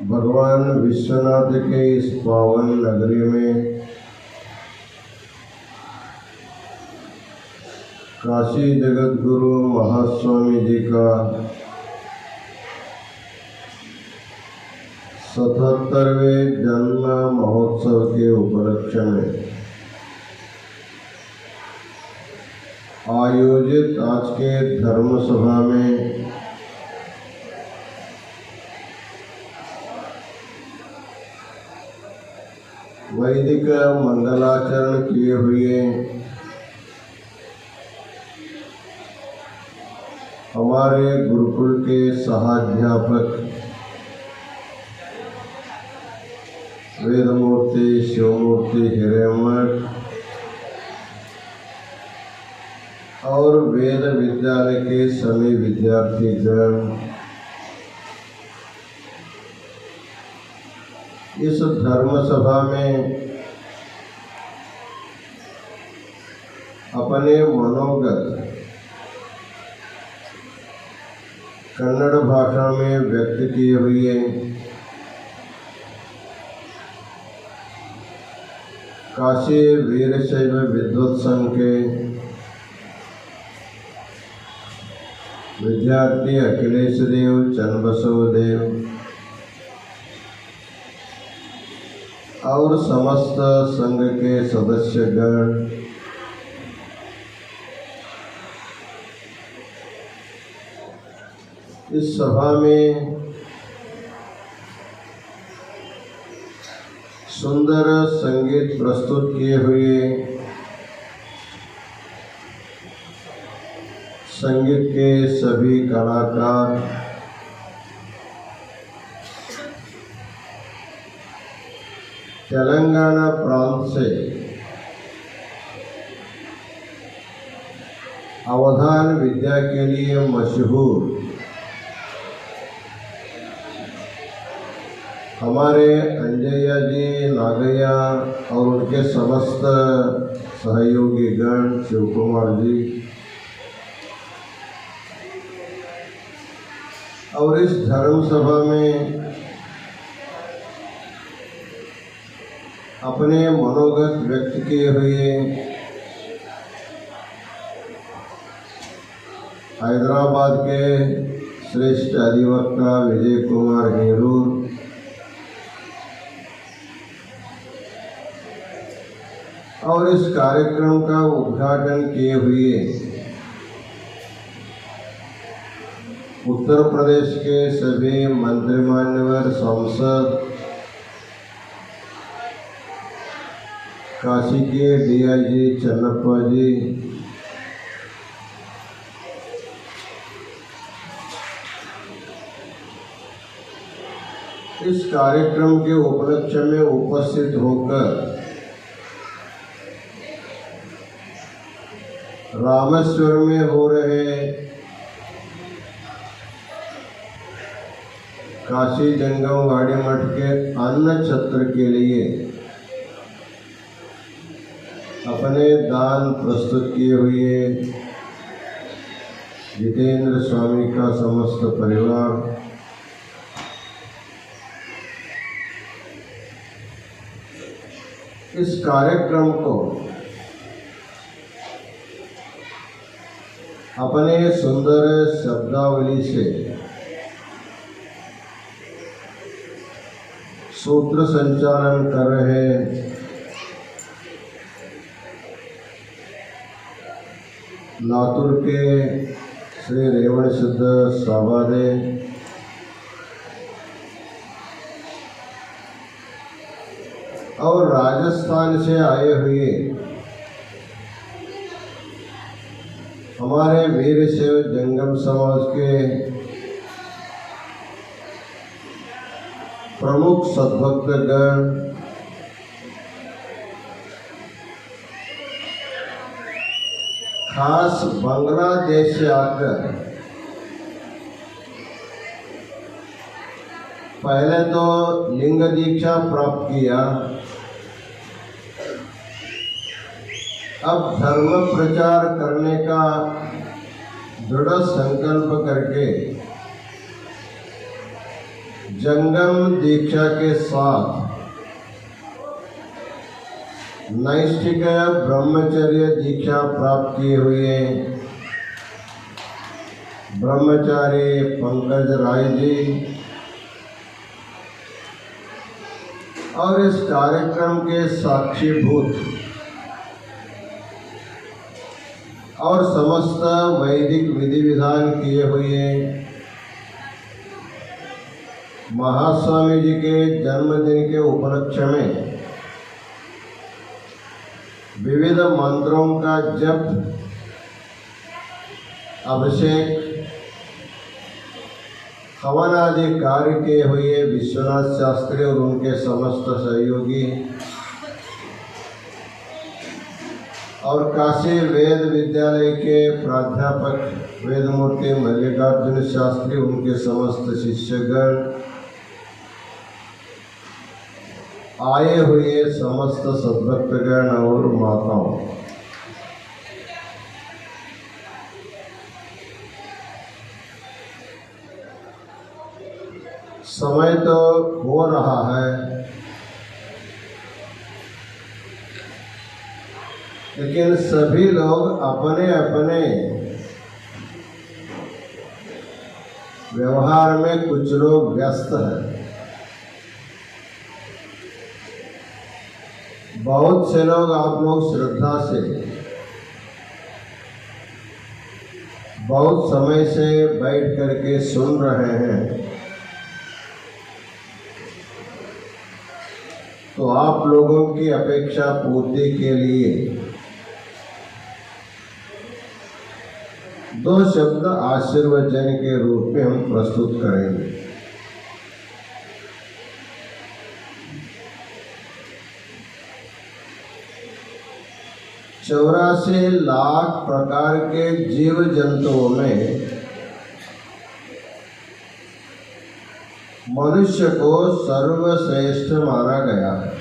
भगवान विश्वनाथ के इस पावन नगरी में काशी जगत गुरु महास्वामी जी का 77वें जन्म महोत्सव के उपलक्ष्य में आयोजित आज के धर्म सभा में वैदिक मंगलाचरण किए हुए हमारे गुरुकुल के सहाध्यापक वेदमूर्ति शिवमूर्ति हिरेमठ और वेद विद्यालय के सभी विद्यार्थीगण इस धर्म सभा में अपने मनोगत कन्नड़ भाषा में व्यक्त किए हुए काशी वीरशैव विद्वत संघ के विद्यार्थी अखिलेश देव चन्नबसव देव और समस्त संघ के सदस्यगण इस सभा में सुंदर संगीत प्रस्तुत किए हुए संगीत के सभी कलाकार तेलंगाना प्रांत से अवधान विद्या के लिए मशहूर हमारे अंजैया जी नागैया और उनके समस्त सहयोगी गण शिव कुमार जी और इस धर्म सभा में अपने मनोगत व्यक्त किए हुए हैदराबाद के श्रेष्ठ अधिवक्ता विजय कुमार हेरूर और इस कार्यक्रम का उद्घाटन किए हुए उत्तर प्रदेश के सभी मंत्री मान्यवर सांसद काशी के डीआईजी चन्नप्पा जी इस कार्यक्रम के उपलक्ष्य में उपस्थित होकर रामेश्वर में हो रहे काशी जंगम वाड़ी मठ के अन्न छत्र के लिए अपने दान प्रस्तुत किए हुए जितेंद्र स्वामी का समस्त परिवार इस कार्यक्रम को अपने सुंदर शब्दावली से सूत्र संचालन कर रहे लातूर के श्री रेवण सिद्ध साबादे और राजस्थान से आए हुए हमारे वीरशैव जंगम समाज के प्रमुख सद्भक्तगण खास बांग्लादेश से आकर पहले तो लिंग दीक्षा प्राप्त किया, अब धर्म प्रचार करने का दृढ़ संकल्प करके जंगम दीक्षा के साथ नैष्ठिक ब्रह्मचर्य दीक्षा प्राप्त किए हुए ब्रह्मचारी पंकज राय जी और इस कार्यक्रम के साक्षीभूत और समस्त वैदिक विधि विधान किए हुए महास्वामी जी के जन्मदिन के उपलक्ष्य में विविध मंत्रों का जप, अभिषेक, हवन आदि कार्य किए हुए विश्वनाथ शास्त्री और उनके समस्त सहयोगी और काशी वेद विद्यालय के प्राध्यापक वेदमूर्ति मल्लिकार्जुन शास्त्री, उनके समस्त शिष्यगण, आए हुए समस्त सद्भक्तगण और माताओं, समय तो हो रहा है, लेकिन सभी लोग अपने अपने व्यवहार में कुछ लोग व्यस्त हैं। बहुत से लोग, आप लोग श्रद्धा से बहुत समय से बैठ करके सुन रहे हैं, तो आप लोगों की अपेक्षा पूर्ति के लिए दो शब्द आशीर्वचन के रूप में हम प्रस्तुत करेंगे। 84 लाख प्रकार के जीव जंतुओं में मनुष्य को सर्वश्रेष्ठ माना गया है।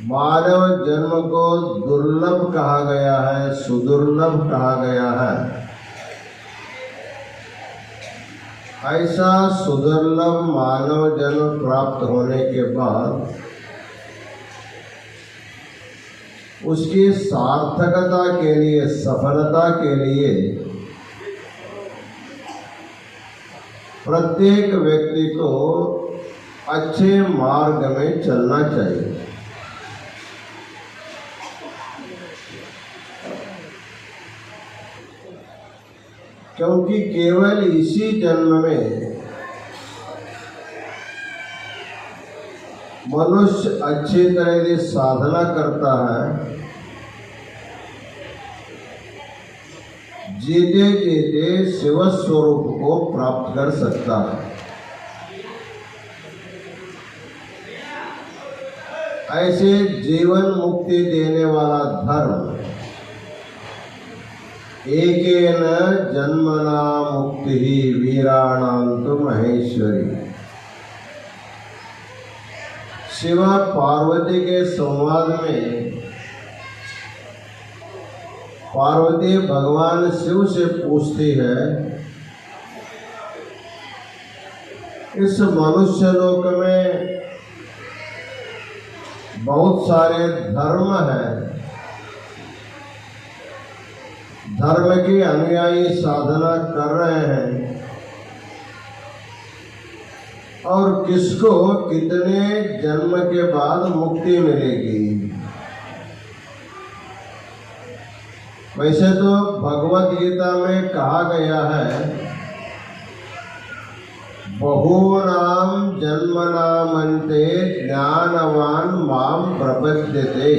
मानव जन्म को दुर्लभ कहा गया है, सुदुर्लभ कहा गया है। ऐसा सुदुर्लभ मानव जन्म प्राप्त होने के बाद उसकी सार्थकता के लिए, सफलता के लिए प्रत्येक व्यक्ति को अच्छे मार्ग में चलना चाहिए। क्योंकि केवल इसी जन्म में मनुष्य अच्छी तरह से साधना करता है, जीते जीते शिव स्वरूप को प्राप्त कर सकता है। ऐसे जीवन मुक्ति देने वाला धर्म एकेन जन्मना मुक्ति वीराणांतु महेश्वरी। शिव पार्वती के संवाद में पार्वती भगवान शिव से पूछती है, इस मनुष्य लोक में बहुत सारे धर्म हैं, धर्म के अनुयायी साधना कर रहे हैं, और किसको कितने जन्म के बाद मुक्ति मिलेगी। वैसे तो भगवत गीता में कहा गया है, बहूनां जन्मनामन्ते ज्ञानवान माम प्रपद्यते।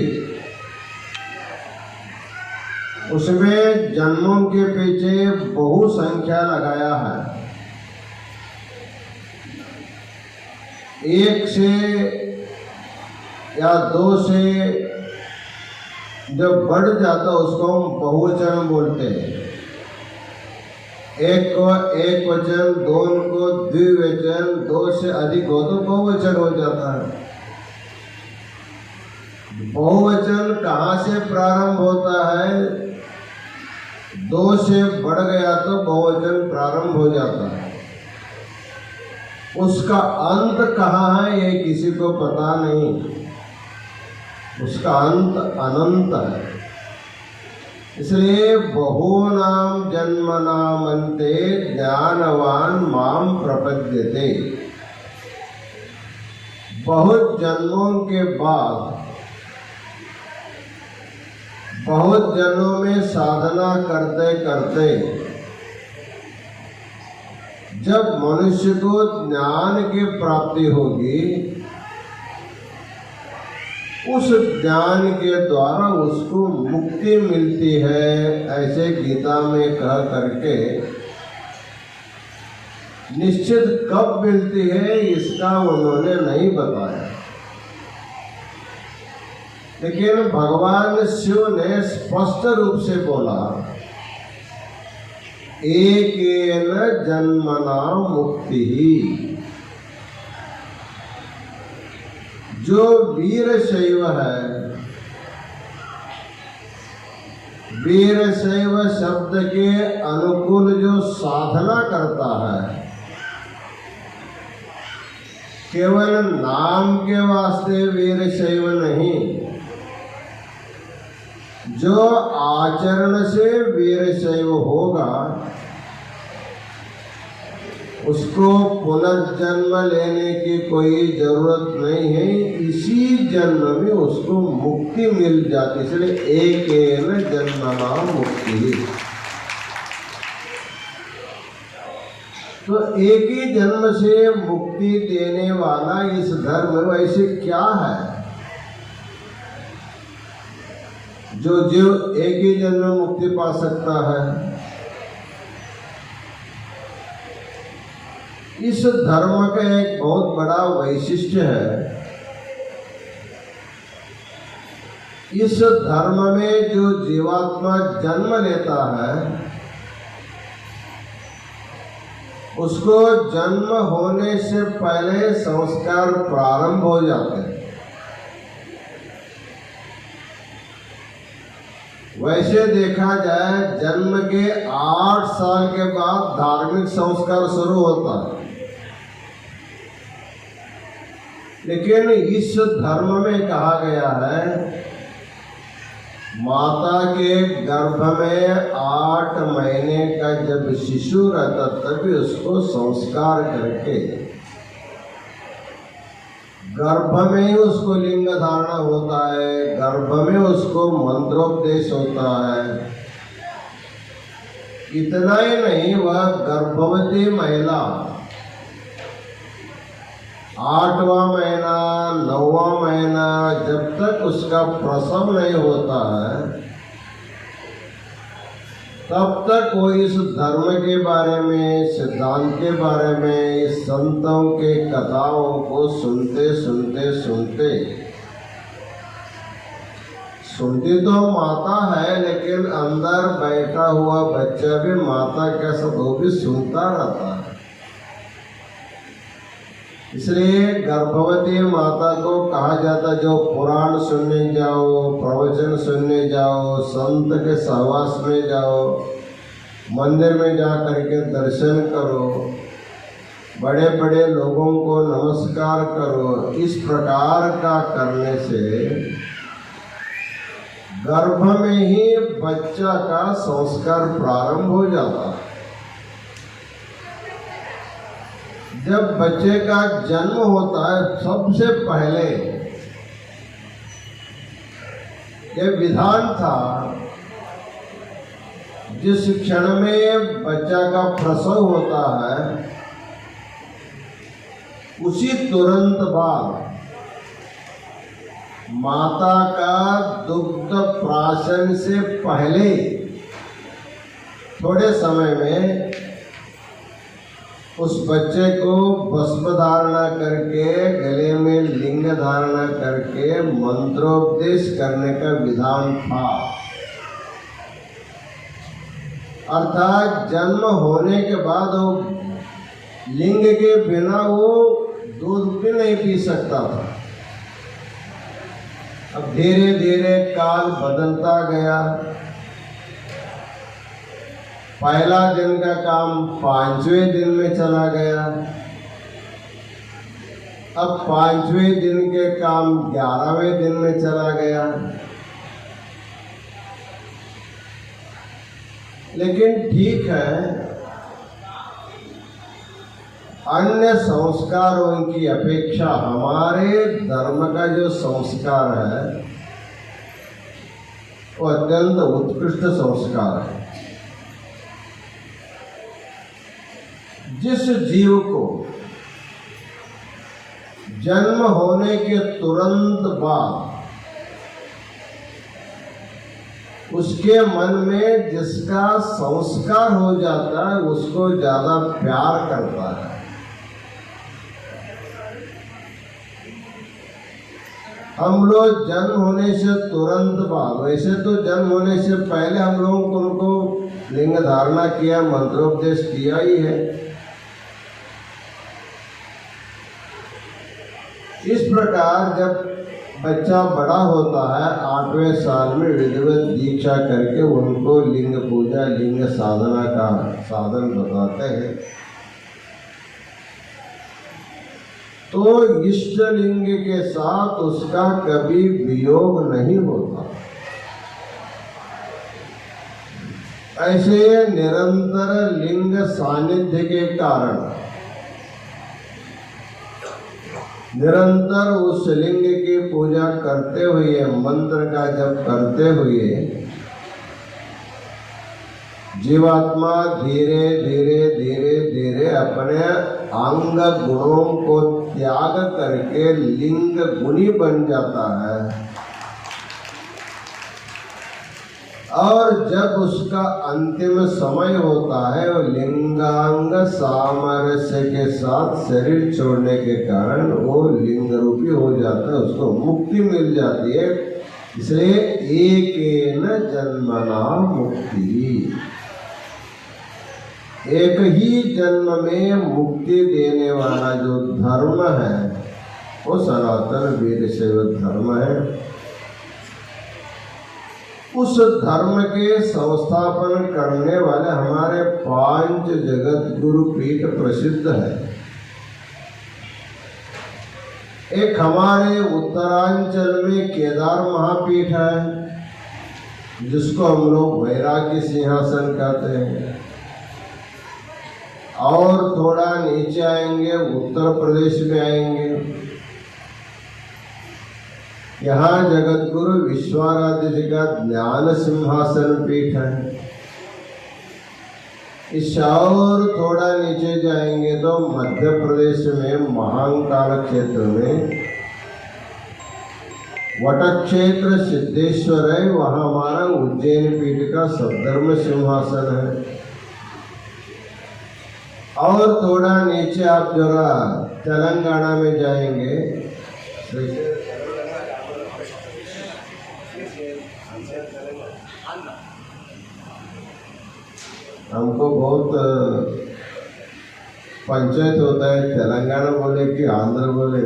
उसमें जन्मों के पीछे बहु संख्या लगाया है। एक से या दो से जब बढ़ जाता उसको हम बहुवचन बोलते हैं। एक को एक वचन, दो को द्विवचन, दो से अधिक हो तो बहुवचन हो जाता है। बहुवचन कहाँ से प्रारंभ होता है? 2 से बढ़ गया तो बहुवचन प्रारंभ हो जाता है। उसका अंत कहाँ है ये किसी को पता नहीं, उसका अंत अनंत है। इसलिए बहूनाम जन्मनाम अन्ते ज्ञानवान माम प्रपद्यते। बहुत जन्मों के बाद, बहुत जन्मों में साधना करते करते जब मनुष्य को ज्ञान की प्राप्ति होगी, उस ज्ञान के द्वारा उसको मुक्ति मिलती है, ऐसे गीता में कह करके निश्चित कब मिलती है इसका उन्होंने नहीं बताया। लेकिन भगवान शिव ने स्पष्ट रूप से बोला, एकेन जन्मना मुक्ति ही। जो वीरशैव है, वीरशैव शब्द के अनुकूल जो साधना करता है, केवल नाम के वास्ते वीरशैव नहीं, जो आचरण से वीरशैव होगा उसको पुनर्जन्म लेने की कोई जरूरत नहीं है, इसी जन्म में उसको मुक्ति मिल जाती। इसलिए एकेन जन्मना मुक्ति। तो एक ही जन्म से मुक्ति देने वाला इस धर्म में वैसे क्या है जो जीव एक ही जन्म में मुक्ति पा सकता है? इस धर्म का एक बहुत बड़ा वैशिष्ट्य है। इस धर्म में जो जीवात्मा जन्म लेता है उसको जन्म होने से पहले संस्कार प्रारंभ हो जाते हैं। वैसे देखा जाए जन्म के 8 साल के बाद धार्मिक संस्कार शुरू होता है, लेकिन इस धर्म में कहा गया है माता के गर्भ में 8 महीने का जब शिशु रहता तभी उसको संस्कार करके गर्भ में ही उसको लिंग धारणा होता है, गर्भ में उसको मंत्रोपदेश होता है। इतना ही नहीं, वह गर्भवती महिला 8वां महीना 9वां महीना जब तक उसका प्रसव नहीं होता है तब तक वो इस धर्म के बारे में, सिद्धांत के बारे में, इस संतों के कथाओं को सुनते सुनती तो माता है, लेकिन अंदर बैठा हुआ बच्चा भी माता के सब वो भी सुनता रहता है। इसलिए गर्भवती माता को कहा जाता जो पुराण सुनने जाओ, प्रवचन सुनने जाओ, संत के सहवास में जाओ, मंदिर में जा करके दर्शन करो, बड़े बड़े लोगों को नमस्कार करो। इस प्रकार का करने से गर्भ में ही बच्चा का संस्कार प्रारंभ हो जाता है। जब बच्चे का जन्म होता है सबसे पहले ये विधान था, जिस क्षण में बच्चा का प्रसव होता है उसी तुरंत बाद माता का दुग्ध प्राशन से पहले थोड़े समय में उस बच्चे को भस्म धारणा करके, गले में लिंग धारणा करके मंत्रोपदेश करने का विधान था। अर्थात जन्म होने के बाद वो लिंग के बिना वो दूध भी नहीं पी सकता था। अब धीरे धीरे काल बदलता गया, पहला दिन का काम 5वें दिन में चला गया, अब 5वें दिन के काम 11वें दिन में चला गया। लेकिन ठीक है, अन्य संस्कारों की अपेक्षा हमारे धर्म का जो संस्कार है वो अत्यंत उत्कृष्ट संस्कार है। जिस जीव को जन्म होने के तुरंत बाद उसके मन में जिसका संस्कार हो जाता है उसको ज्यादा प्यार करता है। हम लोग जन्म होने से तुरंत बाद, वैसे तो जन्म होने से पहले हम लोगों को उनको लिंग धारणा किया, मंत्रोपदेश किया ही है। इस प्रकार जब बच्चा बड़ा होता है 8वें साल में विधिवत दीक्षा करके उनको लिंग पूजा, लिंग साधना का साधन बताते हैं। तो इष्ट लिंग के साथ उसका कभी वियोग नहीं होता। ऐसे निरंतर लिंग सानिध्य के कारण निरंतर उस लिंग की पूजा करते हुए, मंत्र का जप करते हुए जीवात्मा धीरे धीरे धीरे धीरे अपने अंग गुणों को त्याग करके लिंग गुणी बन जाता है। और जब उसका अंतिम समय होता है वो लिंगांग सामरस्य के साथ शरीर छोड़ने के कारण वो लिंग रूपी हो जाता है, उसको मुक्ति मिल जाती है। इसलिए एकेन जन्मना मुक्ति, एक ही जन्म में मुक्ति देने वाला जो धर्म है वो सनातन वीरशैव धर्म है। उस धर्म के संस्थापन करने वाले हमारे 5 जगत गुरु पीठ प्रसिद्ध है। एक हमारे उत्तरांचल में केदार महापीठ है जिसको हम लोग वैराग्य सिंहासन कहते हैं। और थोड़ा नीचे आएंगे, उत्तर प्रदेश में आएंगे, यहाँ जगत गुरु विश्वाराध्य जी का ज्ञान सिंहासन पीठ है। इस और थोड़ा नीचे जाएंगे तो मध्य प्रदेश में महाकाल क्षेत्र में वट क्षेत्र सिद्धेश्वर है, वहाँ हमारा उज्जैन पीठ का सद्धर्म सिंहासन है। और थोड़ा नीचे आप जरा तेलंगाना में जाएंगे, हमको बहुत पंचायत होता है तेलंगाना बोले कि आंध्र बोले।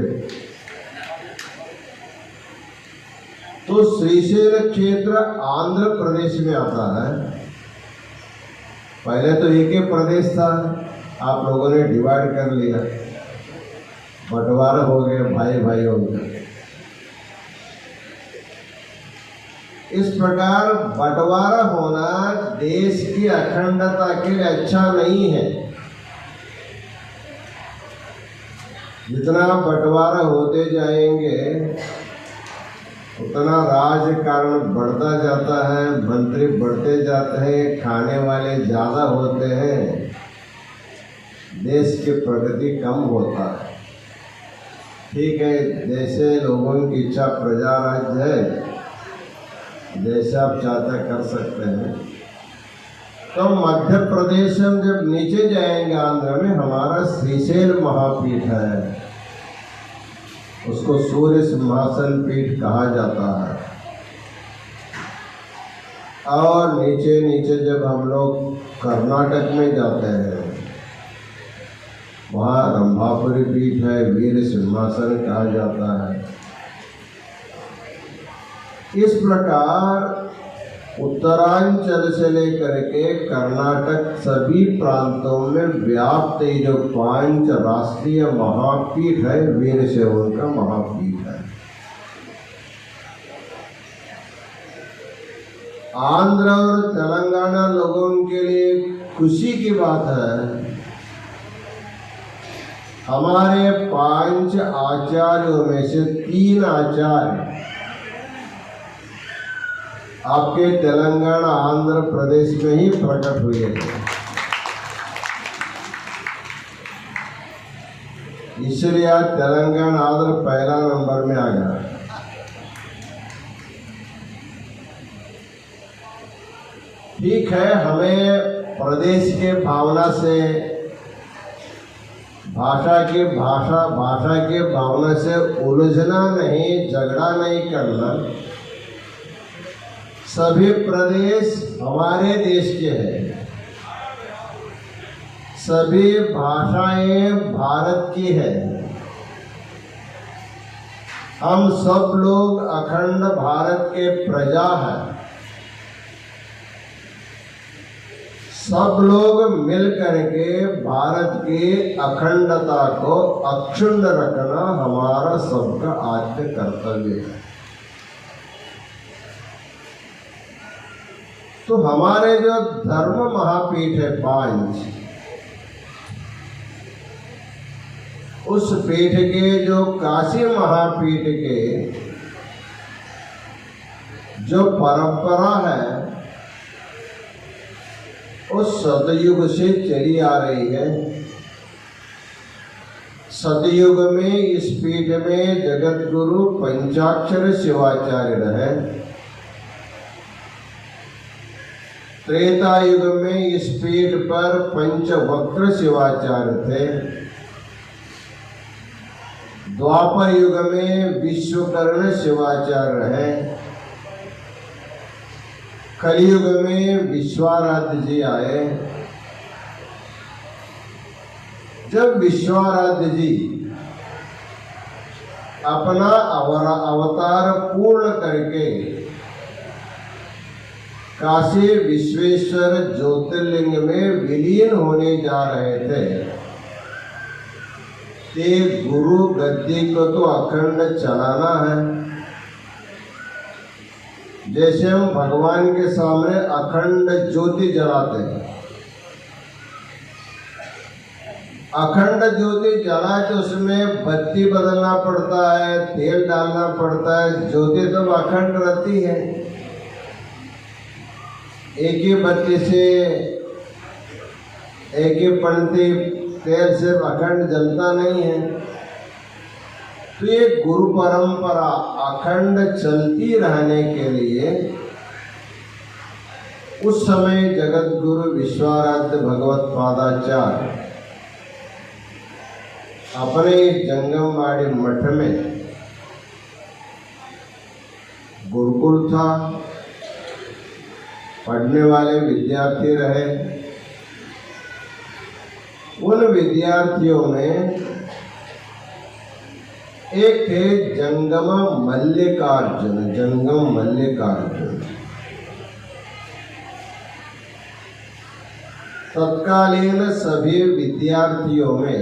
तो श्रीशैल क्षेत्र आंध्र प्रदेश में आता है। पहले तो एक ही प्रदेश था, आप लोगों ने डिवाइड कर लिया, बंटवारा हो गया, भाई भाई हो गया। इस प्रकार बंटवारा होना देश की अखंडता के लिए अच्छा नहीं है। जितना बंटवारा होते जाएंगे उतना राजकारण बढ़ता जाता है, मंत्री बढ़ते जाते हैं, खाने वाले ज़्यादा होते हैं, देश की प्रगति कम होता है। ठीक है, जैसे लोगों की इच्छा प्रजा राज्य है, जैसे आप चाहते कर सकते हैं। तो मध्य प्रदेश में जब नीचे जाएंगे आंध्र में हमारा श्रीशैल महापीठ है, उसको सूर्य सिंहासन पीठ कहा जाता है। और नीचे नीचे जब हम लोग कर्नाटक में जाते हैं वहाँ रंभापुरी पीठ है, वीर सिंहासन कहा जाता है। इस प्रकार उत्तरांचल से लेकर के कर्नाटक सभी प्रांतों में व्याप्त ये जो 5 राष्ट्रीय महापीठ है, वीरशैवों का महापीठ है। आंध्र और तेलंगाना लोगों के लिए खुशी की बात है, हमारे 5 आचार्यों में से 3 आचार्य आपके तेलंगाना आंध्र प्रदेश में ही प्रकट हुए थे। इसलिए आज तेलंगाना आंध्र पहला नंबर में आ गया। ठीक है, हमें प्रदेश के भावना से, भाषा के भावना से उलझना नहीं, झगड़ा नहीं करना। सभी प्रदेश हमारे देश के हैं, सभी भाषाएं भारत की है। हम सब लोग अखंड भारत के प्रजा हैं। सब लोग मिल करके भारत की अखंडता को अक्षुण्ण रखना हमारा सबका आद्य कर्तव्य है। तो हमारे जो धर्म महापीठ है 5, उस पीठ के जो काशी महापीठ के जो परंपरा है, उस सतयुग से चली आ रही है। सतयुग में इस पीठ में जगत गुरु पंचाक्षर शिवाचार्य रहे। त्रेता युग में इस पीठ पर पंचवक्त्र शिवाचार्य थे। द्वापर युग में विश्वकर्ण शिवाचार्य रहे। कलयुग में विश्वाराध्य जी आए। जब विश्वाराध्य जी अपना अवतार पूर्ण करके काशी विश्वेश्वर ज्योतिर्लिंग में विलीन होने जा रहे थे, ते गुरु गद्दी को तो अखंड चलाना है। जैसे हम भगवान के सामने अखंड ज्योति जलाते हैं, अखंड ज्योति जलाए तो उसमें बत्ती बदलना पड़ता है, तेल डालना पड़ता है। ज्योति तो अखंड रहती है, एक ही बत्ती से, एक ही पंक्ति तेल से अखंड जलता नहीं है। तो ये गुरु परंपरा अखंड चलती रहने के लिए उस समय जगत गुरु विश्वाराध्य भगवत पादाचार्य अपने जंगमवाड़ी मठ में, गुरुकुल था, पढ़ने वाले विद्यार्थी रहे। उन विद्यार्थियों में एक थे जंगम मल्लिकार्जुन। तत्कालीन सभी विद्यार्थियों में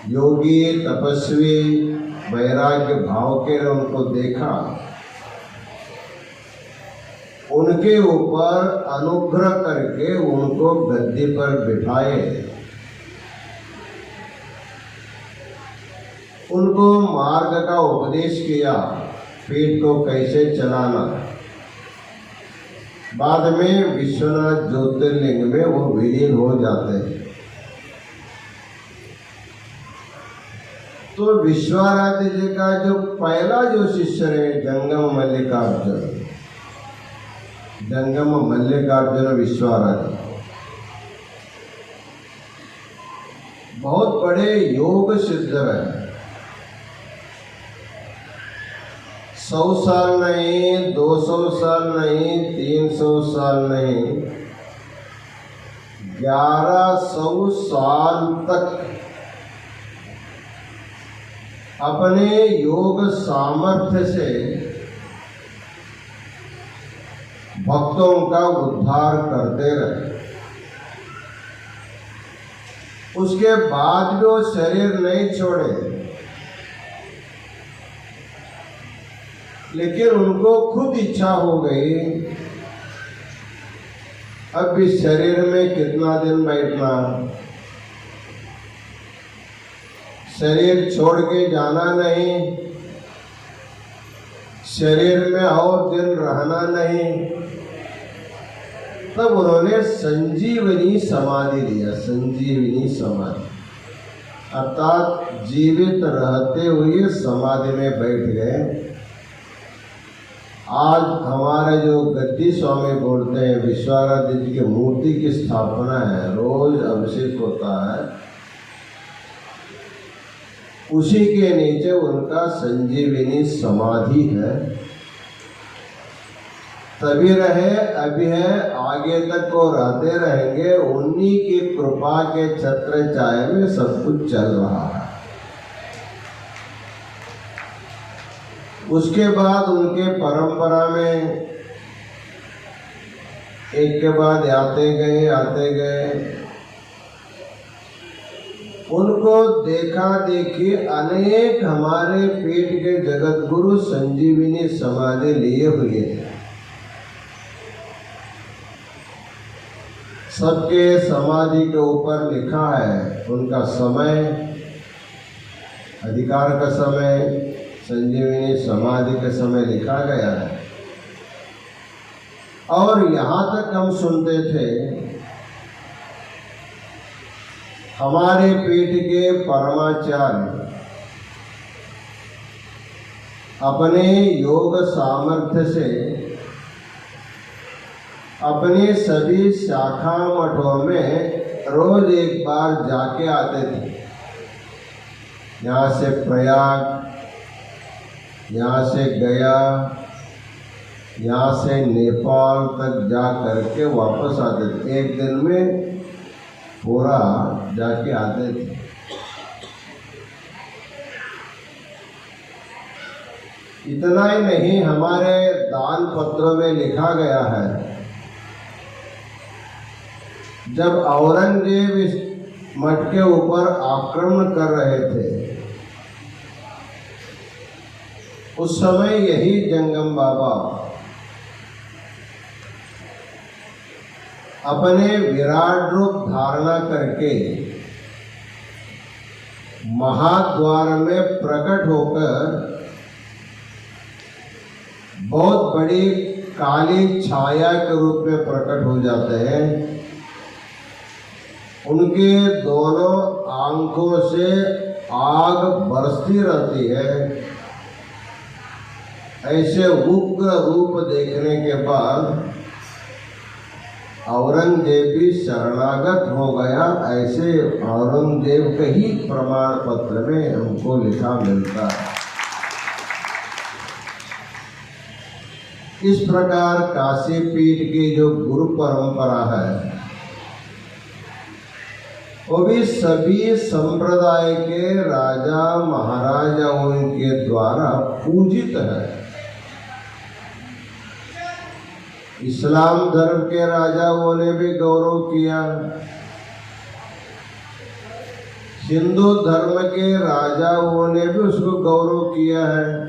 योगी, तपस्वी, वैराग्य भाव के उनको देखा, उनके ऊपर अनुग्रह करके उनको गद्दी पर बिठाए, उनको मार्ग का उपदेश किया, पीठ को कैसे चलाना। बाद में विश्वनाथ ज्योतिर्लिंग में वो विलीन हो जाते हैं। तो विश्वाराध्य जी का जो पहला जो शिष्य है जंगम मल्लिकार्जुन विश्वाराध्य, बहुत बड़े योग सिद्ध है। 100 साल नहीं, 200 साल नहीं, 300 साल नहीं, 1100 साल तक अपने योग सामर्थ्य से भक्तों का उद्धार करते रहे। उसके बाद भी वो शरीर नहीं छोड़े, लेकिन उनको खुद इच्छा हो गई अब इस शरीर में कितना दिन बैठना, शरीर छोड़ के जाना नहीं, शरीर में और दिन रहना नहीं। तब उन्होंने संजीवनी समाधि लिया। संजीवनी समाधि अर्थात जीवित रहते हुए समाधि में बैठ गए। आज हमारे जो गद्दी स्वामी बोलते हैं, विश्वाराध्य जी की मूर्ति की स्थापना है, रोज अभिषेक होता है, उसी के नीचे उनका संजीवनी समाधि है। तभी रहे, अभी है, आगे तक वो रहते रहेंगे। उन्हीं की कृपा के छत्र छाया में सब कुछ चल रहा है। उसके बाद उनके परंपरा में एक के बाद आते गए। उनको देखा देखी अनेक हमारे पीठ के जगत गुरु संजीवनी समाधि लिए हुए हैं। सबके समाधि के ऊपर लिखा है उनका समय, अधिकार का समय, संजीवनी समाधि का समय लिखा गया है। और यहाँ तक हम सुनते थे, हमारे पीठ के परमाचार्य अपने योग सामर्थ्य से अपने सभी शाखा मठों में रोज एक बार जाके आते थे। यहाँ से प्रयाग, यहाँ से गया, यहाँ से नेपाल तक जा करके वापस आते थे। एक दिन में पूरा जाके आते थे। इतना ही नहीं, हमारे दान पत्रों में लिखा गया है, जब औरंगजेब इस मठ के ऊपर आक्रमण कर रहे थे, उस समय यही जंगम बाबा अपने विराट रूप धारणा करके महाद्वार में प्रकट होकर बहुत बड़ी काली छाया के रूप में प्रकट हो जाते हैं। उनके दोनों आंखों से आग बरसती रहती है। ऐसे उग्र रूप देखने के बाद औरंगजेब भी शरणागत हो गया। ऐसे औरंगजेब के ही प्रमाण पत्र में हमको लिखा मिलता है। इस प्रकार काशी पीठ की जो गुरु परंपरा है, वो भी सभी संप्रदाय के राजा महाराजाओं के द्वारा पूजित है। इस्लाम धर्म के राजाओं ने भी गौरव किया, हिंदू धर्म के राजाओं ने भी उसको गौरव किया है।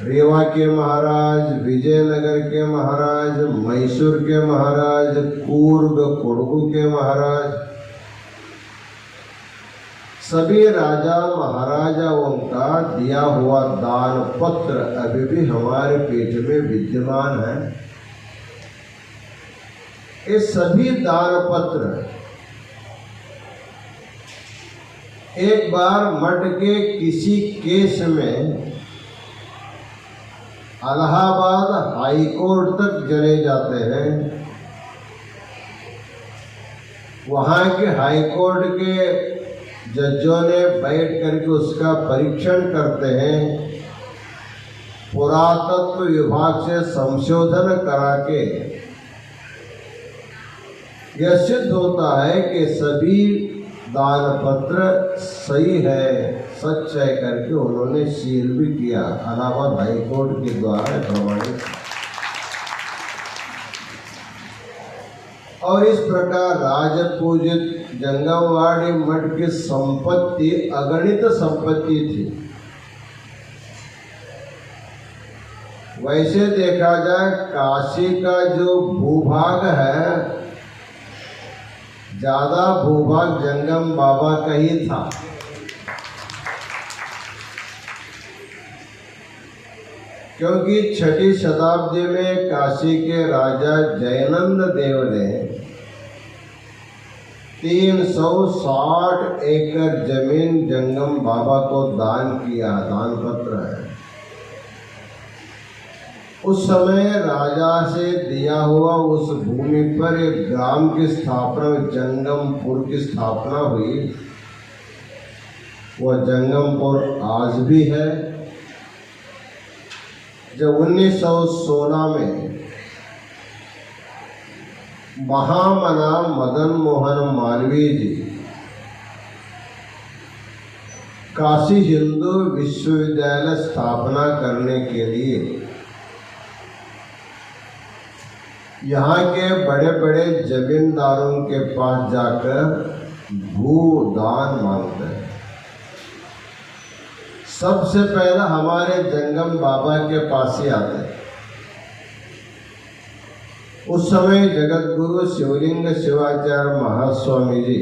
रेवा के महाराज, विजयनगर के महाराज, मैसूर के महाराज, कूर्ग कोडगु के महाराज, सभी राजा महाराजाओं का दिया हुआ दान पत्र अभी भी हमारे पीठ में विद्यमान है। ये सभी दान पत्र एक बार मठ के किसी केस में इलाहाबाद हाई कोर्ट तक चले जाते हैं। वहाँ के हाई कोर्ट के जजों ने बैठ करके उसका परीक्षण करते हैं। पुरातत्व विभाग से संशोधन करा के यह सिद्ध होता है कि सभी दान पत्र सही है, सच है करके उन्होंने सील भी किया। इलाहाबाद हाई कोर्ट के द्वारा प्रमाणित। और इस प्रकार राजपूजित जंगमवाड़ी मठ की संपत्ति अगणित संपत्ति थी। वैसे देखा जाए काशी का जो भूभाग है, ज्यादा भूभाग जंगम बाबा का ही था। क्योंकि 6ठी शताब्दी में काशी के राजा जयनंद देव ने 360 एकड़ जमीन जंगम बाबा को दान किया, दान पत्र है। उस समय राजा से दिया हुआ उस भूमि पर एक ग्राम की स्थापना, जंगमपुर की स्थापना हुई। वह जंगमपुर आज भी है। जब 1916 में महामना मदन मोहन मालवीय जी काशी हिंदू विश्वविद्यालय स्थापना करने के लिए यहाँ के बड़े बड़े जमींदारों के पास जाकर भूदान मांगते हैं, सबसे पहला हमारे जंगम बाबा के पास ही आते हैं। उस समय जगत गुरु शिवलिंग शिवाचार्य महास्वामी जी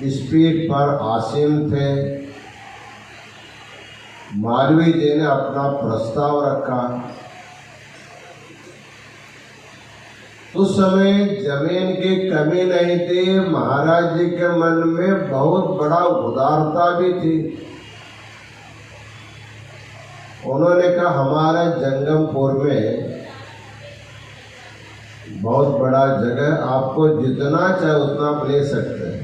इस पीठ पर आसीन थे। मालवीय जी ने अपना प्रस्ताव रखा। उस समय जमीन की कमी नहीं थी, महाराज जी के मन में बहुत बड़ा उदारता भी थी। उन्होंने कहा हमारे जंगमपुर में बहुत बड़ा जगह, आपको जितना चाहे उतना आप ले सकते हैं।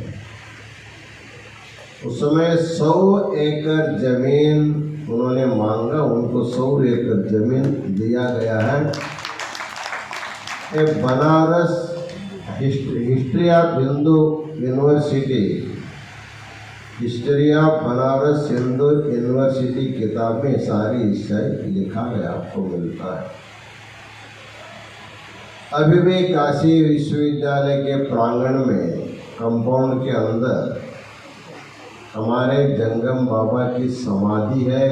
उस समय 100 एकड़ जमीन उन्होंने मांगा, उनको 100 एकड़ जमीन दिया गया है। Banaras history of Hindu university, history of Banaras Hindu university किताब में सारी हिस्सा लिखा गया आपको मिलता है। अभी भी काशी विश्वविद्यालय के प्रांगण में कंपाउंड के अंदर हमारे जंगम बाबा की समाधि है,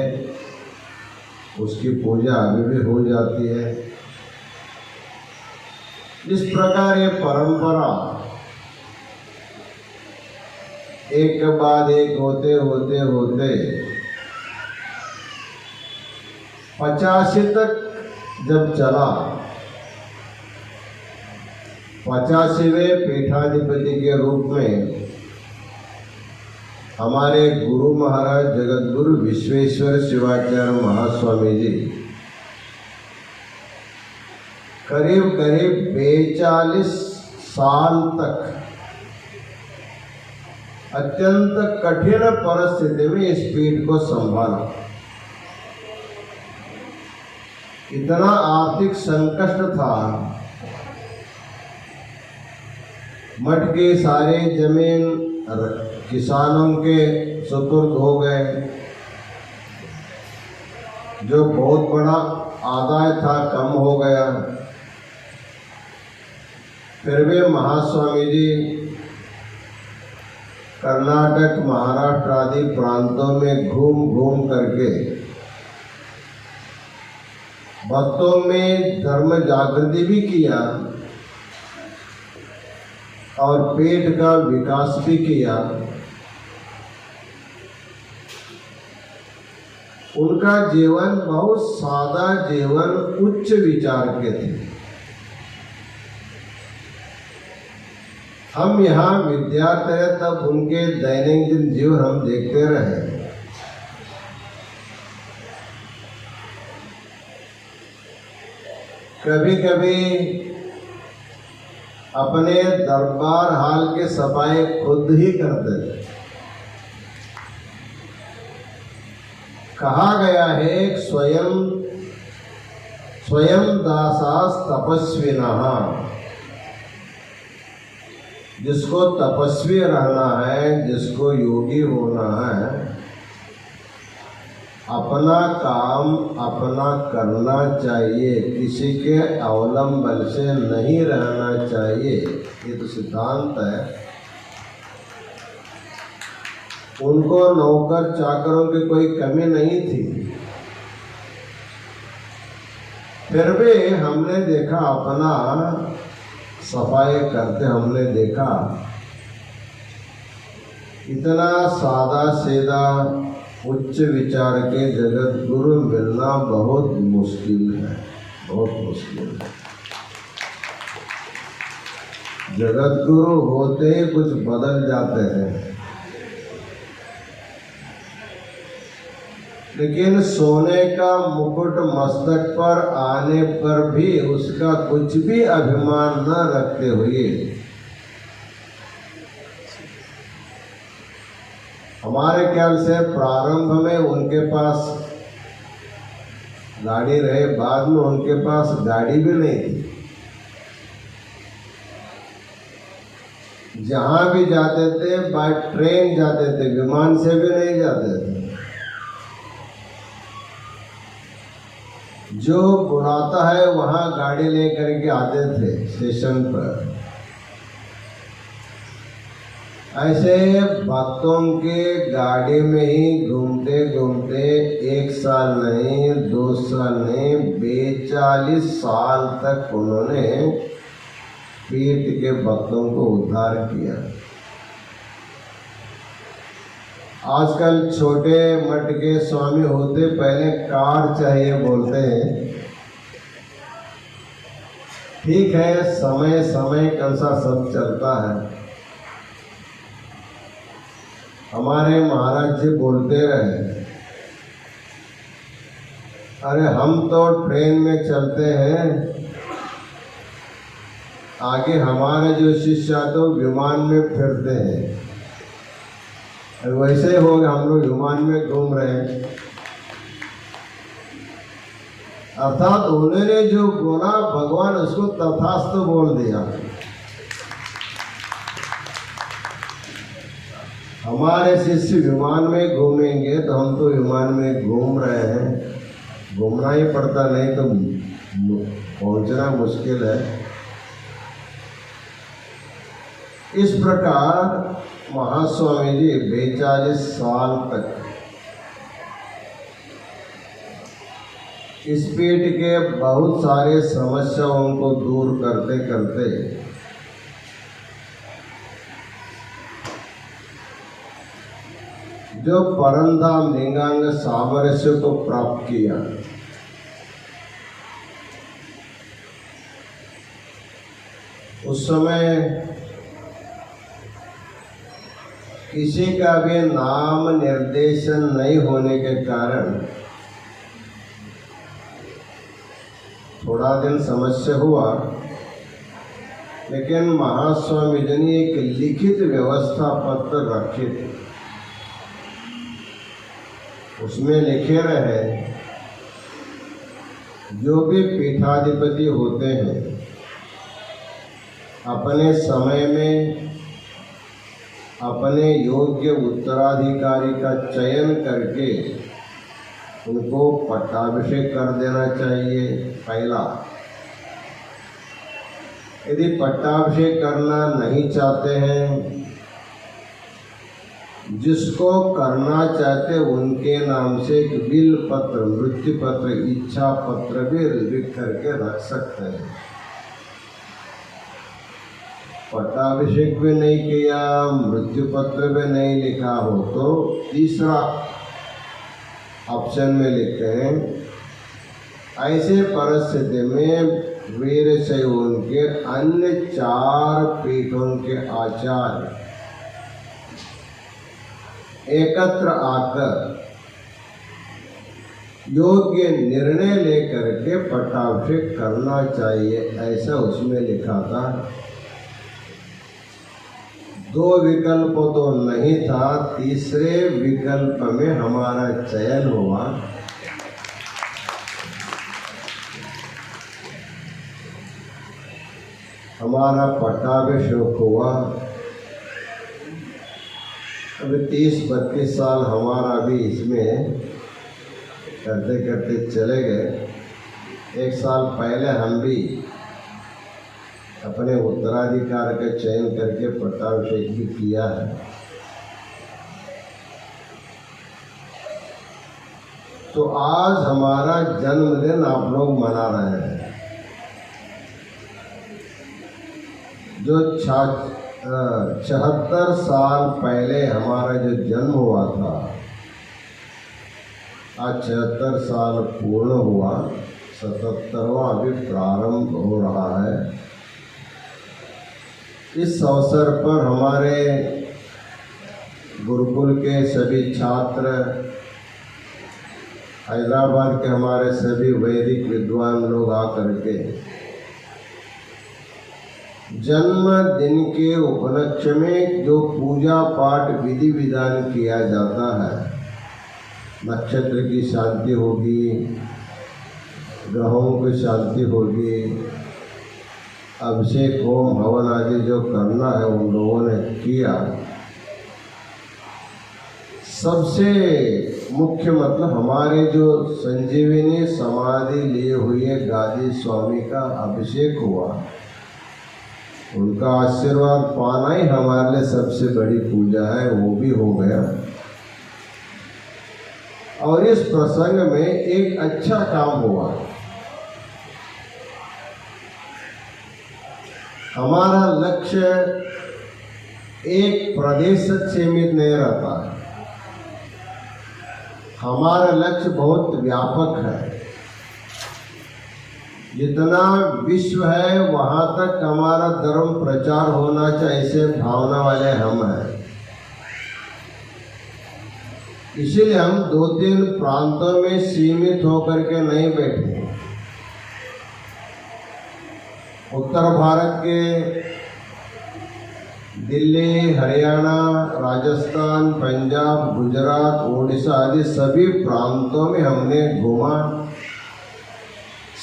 उसकी पूजा अभी भी हो जाती है। इस प्रकार ये परंपरा एक के बाद एक होते होते होते 85 तक जब चला, 85वें पीठाधिपति के रूप में हमारे गुरु महाराज जगत गुरु विश्वेश्वर शिवाचार्य महास्वामी जी करीब करीब 42 साल तक अत्यंत कठिन परिस्थिति में इस पीठ को संभाला। इतना आर्थिक संकट था, मठ के सारे जमीन किसानों के सुपुर्द हो गए। जो बहुत बड़ा आदाय था कम हो गया। फिर भी महास्वामी जी कर्नाटक, महाराष्ट्र आदि प्रांतों में घूम घूम करके भक्तों में धर्म जागृति भी किया और पेट का विकास भी किया। उनका जीवन बहुत सादा जीवन, उच्च विचार के थे। हम यहाँ विद्यार्थी हैं, तब उनके दैनंदिन जीवन हम देखते रहे। कभी कभी अपने दरबार हाल के सफाई खुद ही करते थे। कहा गया है स्वयं दासास तपस्विनः, जिसको तपस्वी रहना है, जिसको योगी होना है, अपना काम अपना करना चाहिए, किसी के अवलंबन से नहीं रहना चाहिए, ये तो सिद्धांत है। उनको नौकर चाकरों की कोई कमी नहीं थी, फिर भी हमने देखा अपना सफाई करते, हमने देखा इतना सादा सीधा उच्च विचार के जगत गुरु मिलना बहुत मुश्किल है, बहुत मुश्किल है। जगत गुरु होते ही कुछ बदल जाते हैं, लेकिन सोने का मुकुट मस्तक पर आने पर भी उसका कुछ भी अभिमान न रखते हुए हमारे ख्याल से प्रारंभ में उनके पास गाड़ी रहे, बाद में उनके पास गाड़ी भी नहीं थी। जहां भी जाते थे बाय ट्रेन जाते थे, विमान से भी नहीं जाते थे। जो बुलाता है वहां गाड़ी लेकर के आते थे स्टेशन पर। ऐसे भक्तों के गाड़ी में ही घूमते घूमते 1 साल नहीं, 2 साल नहीं, 42 साल तक उन्होंने पीठ के भक्तों को उद्धार किया। आजकल छोटे मठ के स्वामी होते पहले कार चाहिए बोलते हैं। ठीक है, समय समय का अनुसार सब चलता है। हमारे महाराज जी बोलते रहे, अरे हम तो ट्रेन में चलते हैं, आगे हमारे जो शिष्य तो विमान में फिरते हैं। वैसे हो गया, हम लोग विमान में घूम रहे हैं। अर्थात उन्होंने जो बोला भगवान उसको तथास्तु बोल दिया। हमारे शिष्य विमान में घूमेंगे तो हम तो विमान में घूम रहे हैं, घूमना ही पड़ता, नहीं तो पहुंचना मुश्किल है। इस प्रकार महास्वामी जी 42 साल तक इस पीठ के बहुत सारे समस्याओं को दूर करते करते जो परमधाम लिंगांग सामरस्य को प्राप्त किया, उस समय किसी का भी नाम निर्देशन नहीं होने के कारण थोड़ा दिन समस्या हुआ, लेकिन महास्वामी जी ने एक लिखित व्यवस्था पत्र रखे थे। उसमें लिखे रहे, जो भी पीठाधिपति होते हैं अपने समय में अपने योग्य उत्तराधिकारी का चयन करके उनको पट्टाभिषेक कर देना चाहिए। पहला, यदि पट्टाभिषेक करना नहीं चाहते हैं, जिसको करना चाहते उनके नाम से एक बिल पत्र, मृत्यु पत्र, इच्छा पत्र भी लिख करके रख सकते हैं। पट्टाभिषेक भी नहीं किया, मृत्यु पत्र भी नहीं लिखा हो तो तीसरा ऑप्शन में लिखते हैं, ऐसे परिस्थिति में वीरशैव के अन्य 4 पीठों के आचार्य एकत्र आकर योग्य निर्णय लेकर के पट्टाभिषेक करना चाहिए, ऐसा उसमें लिखा था। 2 विकल्प तो नहीं था, तीसरे विकल्प में हमारा चयन हुआ। हमारा पट्टाभिषेक हुआ। अभी 30-32 साल हमारा भी इसमें करते करते चले गए। 1 साल पहले हम भी अपने उत्तराधिकार का चयन करके पट्टाभिषेक भी किया है। तो आज हमारा जन्मदिन आप लोग मना रहे हैं। जो 76 साल पहले हमारा जो जन्म हुआ था, आज 76 साल पूर्ण हुआ, 77वां अभी प्रारंभ हो रहा है। इस अवसर पर हमारे गुरुकुल के सभी छात्र, हैदराबाद के हमारे सभी वैदिक विद्वान लोग आकर के जन्मदिन के उपलक्ष्य में जो पूजा पाठ विधि विधान किया जाता है, नक्षत्र की शांति होगी, ग्रहों की शांति होगी, अभिषेक होम हवन आदि जो करना है उन लोगों ने किया। सबसे मुख्य मतलब हमारे जो संजीवनी समाधि लिए हुए गादी स्वामी का अभिषेक हुआ, उनका आशीर्वाद पाना ही हमारे लिए सबसे बड़ी पूजा है, वो भी हो गया। और इस प्रसंग में एक अच्छा काम हुआ। हमारा लक्ष्य एक प्रदेश तक सीमित नहीं रहता है, हमारा लक्ष्य बहुत व्यापक है। जितना विश्व है वहाँ तक हमारा धर्म प्रचार होना चाहिए, ऐसे भावना वाले हम हैं। इसीलिए हम 2-3 प्रांतों में सीमित होकर के नहीं बैठे। उत्तर भारत के दिल्ली, हरियाणा, राजस्थान, पंजाब, गुजरात, उड़ीसा आदि सभी प्रांतों में हमने घूमा।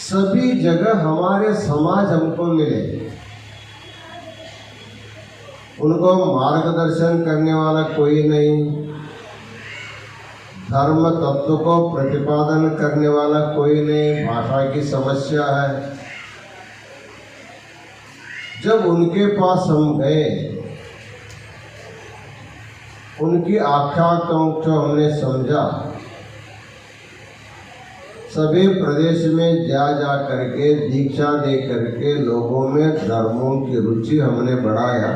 सभी जगह हमारे समाज हमको मिले। उनको मार्गदर्शन करने वाला कोई नहीं, धर्म तत्व को प्रतिपादन करने वाला कोई नहीं, भाषा की समस्या है। जब उनके पास हम गए, उनकी आख्याओं को हमने समझा, सभी प्रदेश में जा करके दीक्षा दे करके लोगों में धर्मों की रुचि हमने बढ़ाया।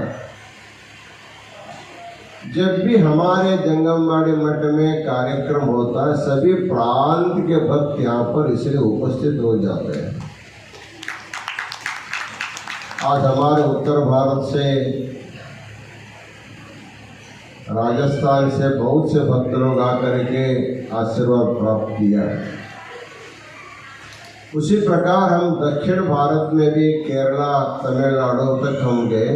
जब भी हमारे जंगमवाड़ी मठ में कार्यक्रम होता है, सभी प्रांत के भक्त यहाँ पर इसलिए उपस्थित हो जाते हैं। आज हमारे उत्तर भारत से, राजस्थान से बहुत से भक्त लोग आकर के आशीर्वाद प्राप्त किया है। उसी प्रकार हम दक्षिण भारत में भी केरला, तमिलनाडु तक हम गए।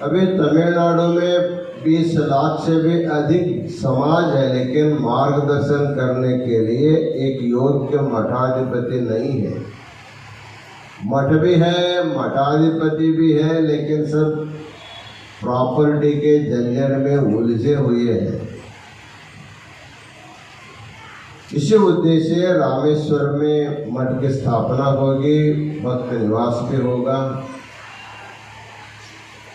अभी तमिलनाडु में 20 लाख से भी अधिक समाज है, लेकिन मार्गदर्शन करने के लिए एक योग्य मठाधिपति नहीं है। मठ भी है, मठाधिपति भी है, लेकिन सब प्रॉपर्टी के जंजर में उलझे हुए हैं। इसी उद्देश्य से रामेश्वर में मठ की स्थापना होगी, भक्त निवास भी होगा।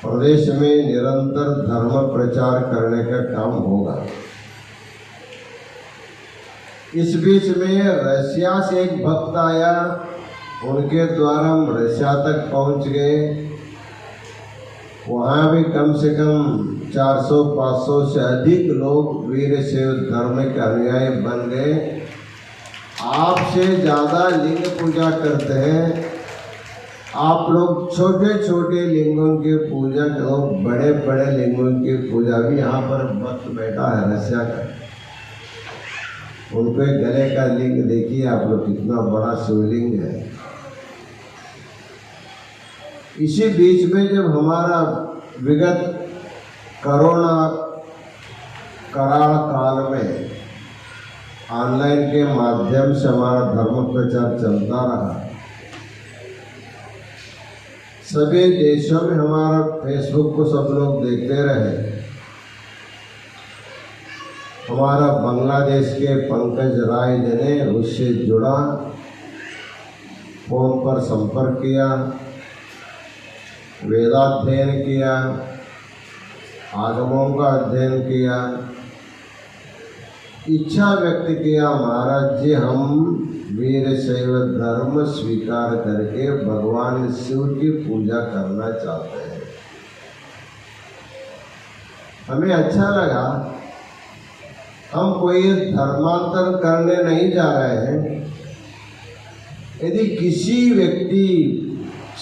प्रदेश में निरंतर धर्म प्रचार करने का काम होगा। इस बीच में रशिया से एक भक्त आया, उनके द्वारा हम रशिया तक पहुंच गए। वहाँ भी कम से कम 400-500 से अधिक लोग वीरशैव धर्म के अनुयायी बन गए। आपसे ज़्यादा लिंग पूजा करते हैं। आप लोग छोटे छोटे लिंगों की पूजा करो, बड़े बड़े लिंगों की पूजा भी। यहाँ पर भक्त बैठा है रशिया का, उनके गले का लिंग देखिए आप लोग, कितना बड़ा शिवलिंग है। इसी बीच में जब हमारा विगत कोरोना कराल काल में ऑनलाइन के माध्यम से हमारा धर्म प्रचार चलता रहा, सभी देशों में हमारा फेसबुक को सब लोग देखते रहे। हमारा बांग्लादेश के पंकज राय जी ने उससे जुड़ा, फोन पर संपर्क किया, वेदाध्ययन किया, आगमों का अध्ययन किया, इच्छा व्यक्त किया महाराज जी हम वीरशैव धर्म स्वीकार करके भगवान शिव की पूजा करना चाहते हैं। हमें अच्छा लगा, हम कोई धर्मांतर करने नहीं जा रहे हैं। यदि किसी व्यक्ति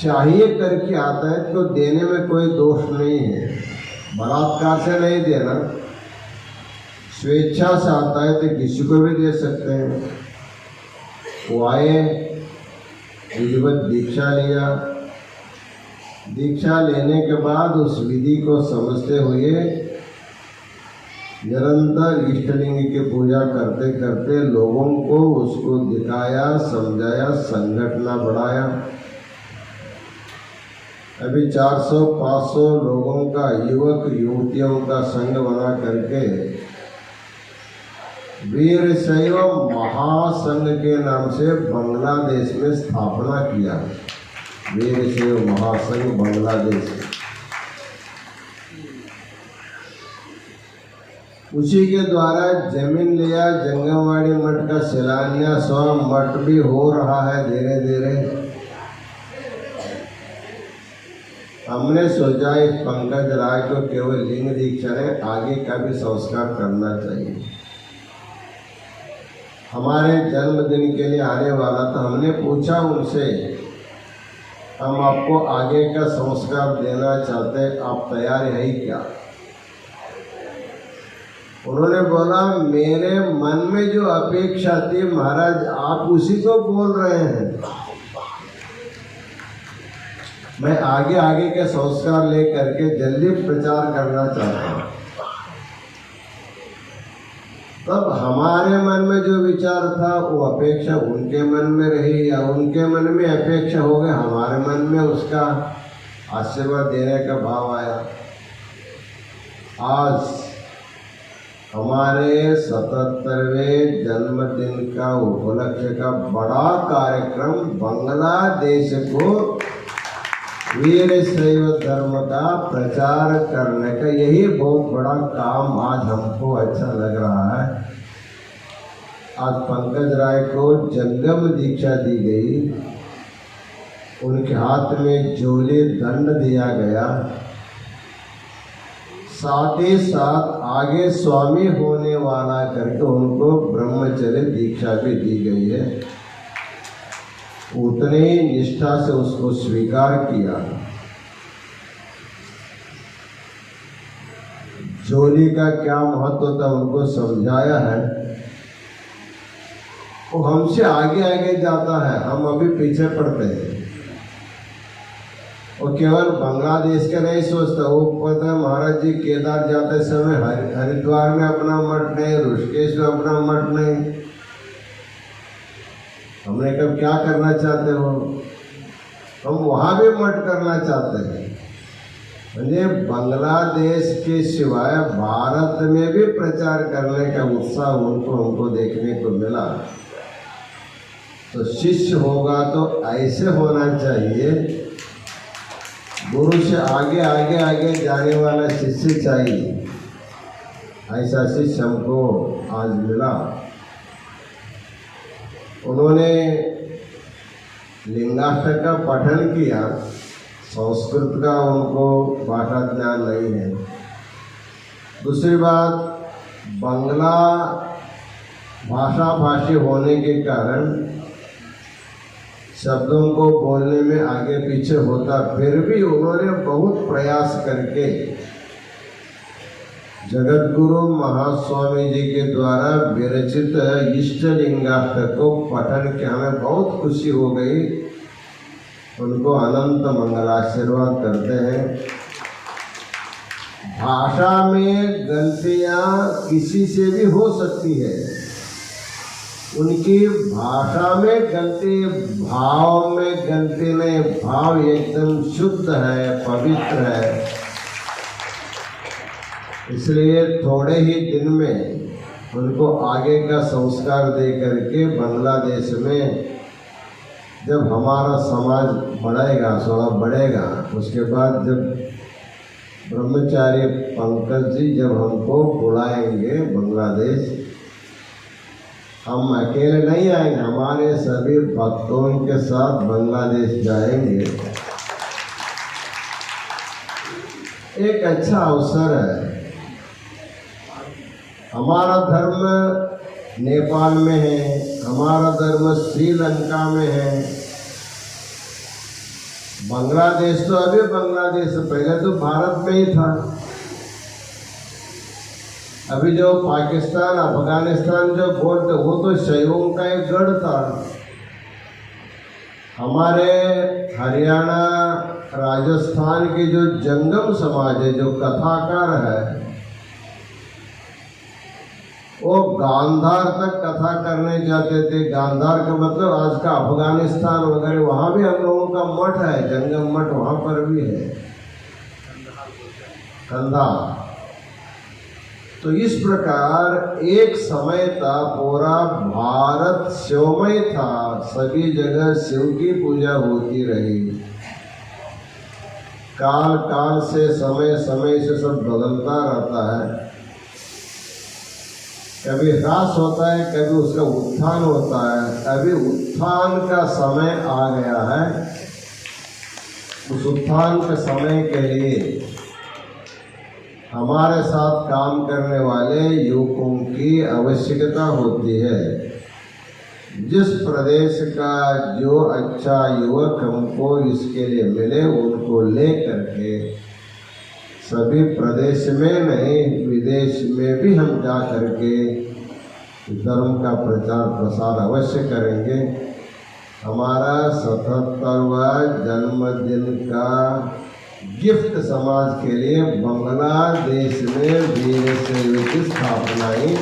चाहिए करके आता है तो देने में कोई दोष नहीं है, बलात्कार से नहीं देना, स्वेच्छा से आता है तो किसी को भी दे सकते हैं। वो आए, विधिवत दीक्षा लिया, दीक्षा लेने के बाद उस विधि को समझते हुए निरंतर इष्टलिंग की पूजा करते करते लोगों को उसको दिखाया, समझाया, संगठना बढ़ाया। अभी 400-500 लोगों का, युवक युवतियों का संघ बना करके वीरशैव महासंघ के नाम से बांग्लादेश में स्थापना किया। वीरशैव महासंघ बांग्लादेश, उसी के द्वारा जमीन लिया, जंगमवाड़ी मठ का शिलान्यास हुआ, मठ भी हो रहा है धीरे धीरे। हमने सोचा इस पंकज राय को केवल लिंग दीक्षा ने, आगे का भी संस्कार करना चाहिए। हमारे जन्मदिन के लिए आने वाला था, हमने पूछा उनसे हम आपको आगे का संस्कार देना चाहते हैं, आप तैयार है क्या? उन्होंने बोला मेरे मन में जो अपेक्षा थी महाराज आप उसी को बोल रहे हैं, मैं आगे आगे के संस्कार ले करके जल्दी प्रचार करना चाहता हूँ। तब हमारे मन में जो विचार था वो अपेक्षा उनके मन में रही, या उनके मन में अपेक्षा हो गई, हमारे मन में उसका आशीर्वाद देने का भाव आया। आज हमारे 77वें जन्मदिन का उपलक्ष्य का बड़ा कार्यक्रम बांग्लादेश को वीरशैव धर्म का प्रचार करने का, यही बहुत बड़ा काम आज हमको अच्छा लग रहा है। आज पंकज राय को जंगम दीक्षा दी गई, उनके हाथ में जोली दंड दिया गया, साथ ही साथ आगे स्वामी होने वाला करके उनको ब्रह्मचर्य दीक्षा भी दी गई है। उतने ही निष्ठा से उसको स्वीकार किया। जोली का क्या महत्व था उनको समझाया है। वो हमसे आगे आगे जाता है, हम अभी पीछे पड़ते हैं। वो केवल बांग्लादेश का नहीं सोचता, वो पता है महाराज जी केदार जाते समय हरिद्वार में अपना मठ नहीं, ऋषिकेश में अपना मठ नहीं। हमने कब क्या करना चाहते हो, हम वहाँ भी मठ करना चाहते हैं। मुझे बांग्लादेश के सिवाय भारत में भी प्रचार करने का उत्साह उनको हमको देखने को मिला। तो शिष्य होगा तो ऐसे होना चाहिए, गुरु से आगे आगे आगे जाने वाला शिष्य चाहिए। ऐसा शिष्य हमको आज मिला। उन्होंने लिंगाष्टक का पठन किया, संस्कृत का उनको भाषा ज्ञान नहीं है। दूसरी बात, बांग्ला भाषा भाषी होने के कारण शब्दों को बोलने में आगे पीछे होता, फिर भी उन्होंने बहुत प्रयास करके जगत गुरु महास्वामी जी के द्वारा विरचित इष्टलिंगाष्टक को पठन के हमें बहुत खुशी हो गई। उनको अनंत मंगलाशीर्वाद करते हैं। भाषा में गलतियां किसी से भी हो सकती है, उनकी भाषा में गलती, भाव में गलती नहीं, भाव एकदम शुद्ध है, पवित्र है। इसलिए थोड़े ही दिन में उनको आगे का संस्कार दे करके बांग्लादेश में जब हमारा समाज बढ़ेगा, थोड़ा बढ़ेगा, उसके बाद जब ब्रह्मचारी पंकज जी जब हमको बुलाएंगे बांग्लादेश, हम अकेले नहीं आएंगे, हमारे सभी भक्तों के साथ बांग्लादेश जाएंगे। एक अच्छा अवसर है। हमारा धर्म नेपाल में है, हमारा धर्म श्रीलंका में है, बांग्लादेश तो अभी बांग्लादेश से पहले तो भारत में ही था। अभी जो पाकिस्तान अफगानिस्तान जो बोलते वो तो शैवों का एक गढ़ था। हमारे हरियाणा राजस्थान की जो जंगम समाज है, जो कथाकार है, वो गांधार तक कथा करने जाते थे। गांधार का मतलब आज का अफगानिस्तान वगैरह, वहाँ भी हम लोगों का मठ है, जंगम मठ वहाँ पर भी है, कंधार। तो इस प्रकार एक समय था, पूरा भारत शिवमय था, सभी जगह शिव की पूजा होती रही। काल काल से समय समय से सब बदलता रहता है, कभी ह्रास होता है, कभी उसका उत्थान होता है। अभी उत्थान का समय आ गया है। उस उत्थान के समय के लिए हमारे साथ काम करने वाले युवकों की आवश्यकता होती है। जिस प्रदेश का जो अच्छा युवक हमको इसके लिए मिले, उनको ले करके सभी प्रदेश में नहीं, विदेश में भी हम जा करके धर्म का प्रचार प्रसार अवश्य करेंगे। हमारा 77वां जन्मदिन का गिफ्ट समाज के लिए बांग्लादेश में वीर शैव की स्थापना ही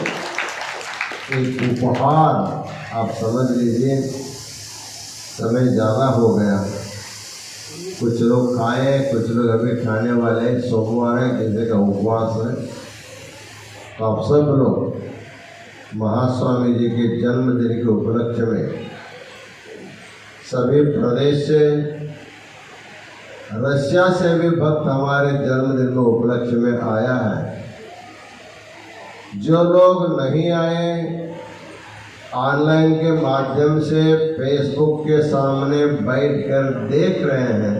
एक उपहार, आप समझ लीजिए। समय ज़्यादा हो गया, कुछ लोग खाए, कुछ लोग अभी खाने वाले हैं, सोमवार है, किसी का उपवास है। तो आप सब लोग महास्वामी जी के जन्मदिन के उपलक्ष्य में सभी प्रदेश से, रशिया से भी भक्त हमारे जन्मदिन में उपलक्ष्य में आया है। जो लोग नहीं आए, ऑनलाइन के माध्यम से फेसबुक के सामने बैठकर देख रहे हैं,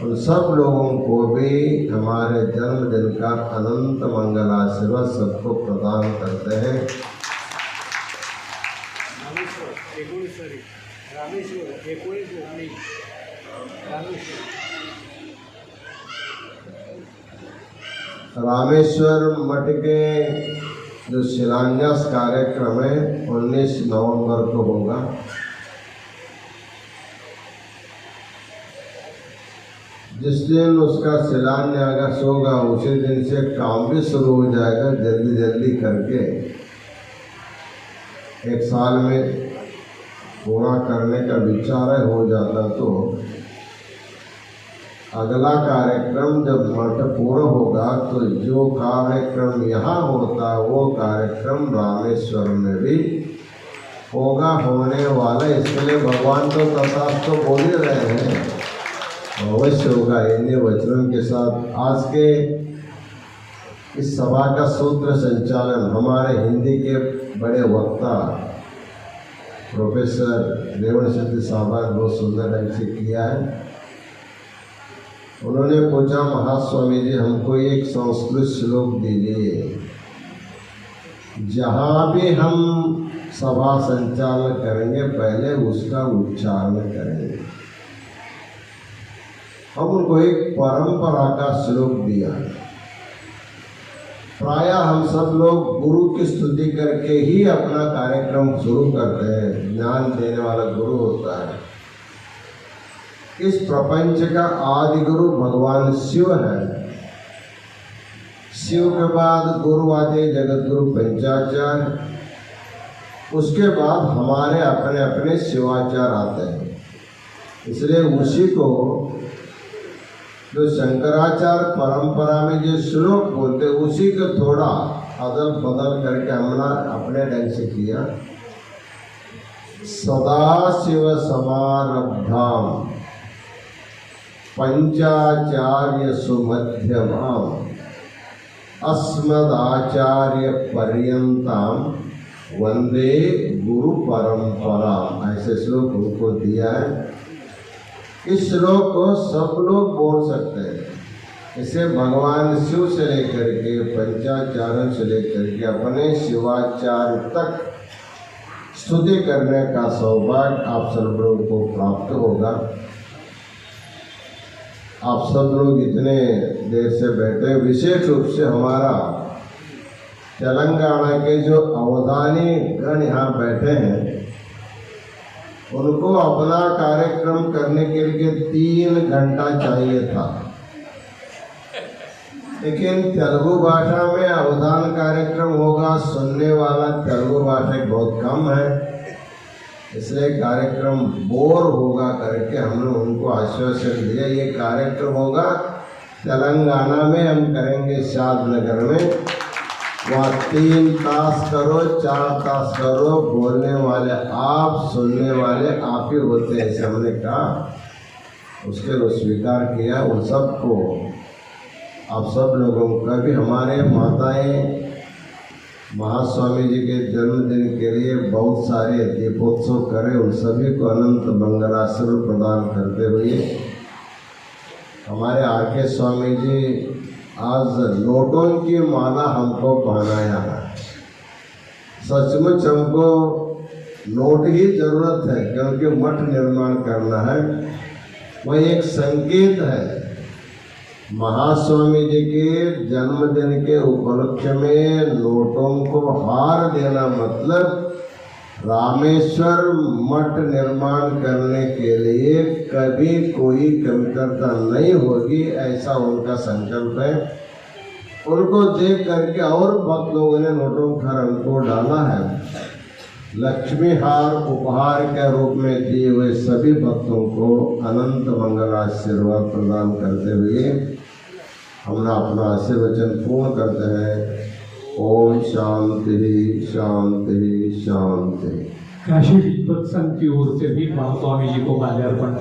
उन सब लोगों को भी हमारे जन्मदिन का अनंत मंगल आशीर्वाद सबको प्रदान करते हैं। रामेश्वर मठ के जो शिलान्यास कार्यक्रम है 19 नवंबर को होगा। जिस दिन उसका शिलान्यास होगा उसी दिन से काम भी शुरू हो जाएगा, जल्दी जल्दी करके एक साल में पूरा करने का विचार है। हो जाता तो अगला कार्यक्रम जब मठ पूरा होगा तो जो कार्यक्रम यहाँ होता वो कार्यक्रम रामेश्वर में भी होगा, होने वाला। इसके लिए भगवान तो तथास्तु तो बोल ही रहे हैं, अवश्य होगा। इन्हीं वचनों के साथ आज के इस सभा का सूत्र संचालन हमारे हिंदी के बड़े वक्ता प्रोफेसर रेवण सिद्धि साहब ने बहुत सुंदर ढंग से किया है। उन्होंने पूछा, महास्वामी जी हमको एक संस्कृत श्लोक दीजिए। जहाँ भी हम सभा संचालन करेंगे पहले उसका उच्चारण करेंगे। हम उनको एक परंपरा का श्लोक दिया। प्रायः हम सब लोग गुरु की स्तुति करके ही अपना कार्यक्रम शुरू करते हैं। ज्ञान देने वाला गुरु होता है। इस प्रपंच का आदि गुरु भगवान शिव है। शिव के बाद गुरु आते जगत गुरु पंचाचार्य, उसके बाद हमारे अपने अपने शिवाचार्य आते हैं। इसलिए उसी को जो शंकराचार्य परंपरा में जो श्लोक बोलते उसी को थोड़ा अदल बदल करके हमने अपने ढंग से किया। सदाशिव समारब्धाम पंचाचार्य सुमध्यमाम अस्मदाचार्य पर्यंताम वंदे गुरु परंपरा, ऐसे श्लोक उनको दिया है। इस श्लोक को सब लोग बोल सकते हैं। इसे भगवान शिव से लेकर के पंचाचार्यों से लेकर के अपने शिवाचार्य तक स्तुति करने का सौभाग्य आप सब लोगों को प्राप्त होगा। आप सब लोग इतने देर से बैठे, विशेष रूप से हमारा तेलंगाना के जो अवधानी गण यहाँ बैठे हैं, उनको अपना कार्यक्रम करने के लिए 3 घंटा चाहिए था, लेकिन तेलुगु भाषा में अवधान कार्यक्रम होगा, सुनने वाला तेलुगु भाषा बहुत कम है, इसलिए कार्यक्रम बोर होगा करके हमने उनको आश्वासन दिया। ये कार्यक्रम होगा तेलंगाना में, हम करेंगे शादनगर में। वहाँ 3 तास करो, 4 तास करो, बोलने वाले आप, सुनने वाले आप ही होते हैं, ऐसे हमने कहा। उसके वो स्वीकार किया। उन सबको, आप सब लोगों का भी, हमारे माताएं महास्वामी जी के जन्मदिन के लिए बहुत सारे दीपोत्सव करे, उन सभी को अनंत मंगलाचरण प्रदान करते हुए हमारे आर के स्वामी जी आज नोटों की माला हमको पहनाया है। सचमुच हमको नोट ही जरूरत है, क्योंकि मठ निर्माण करना है। वह एक संकेत है। महास्वामी जी के जन्मदिन के उपलक्ष्य में नोटों को हार देना मतलब रामेश्वर मठ निर्माण करने के लिए कभी कोई कमतरता नहीं होगी, ऐसा उनका संकल्प है। उनको देख करके और भक्त लोगों ने नोटों का रंग को डाला है। लक्ष्मी हार उपहार के रूप में दिए हुए सभी भक्तों को अनंत मंगल आशीर्वाद प्रदान करते हुए हमने अपना आशीर्वचन पूर्ण करते हैं। ओम शांति शांति शांति। काशी विद्वत संघ की ओर से भी महास्वामी जी को माल्यार्पण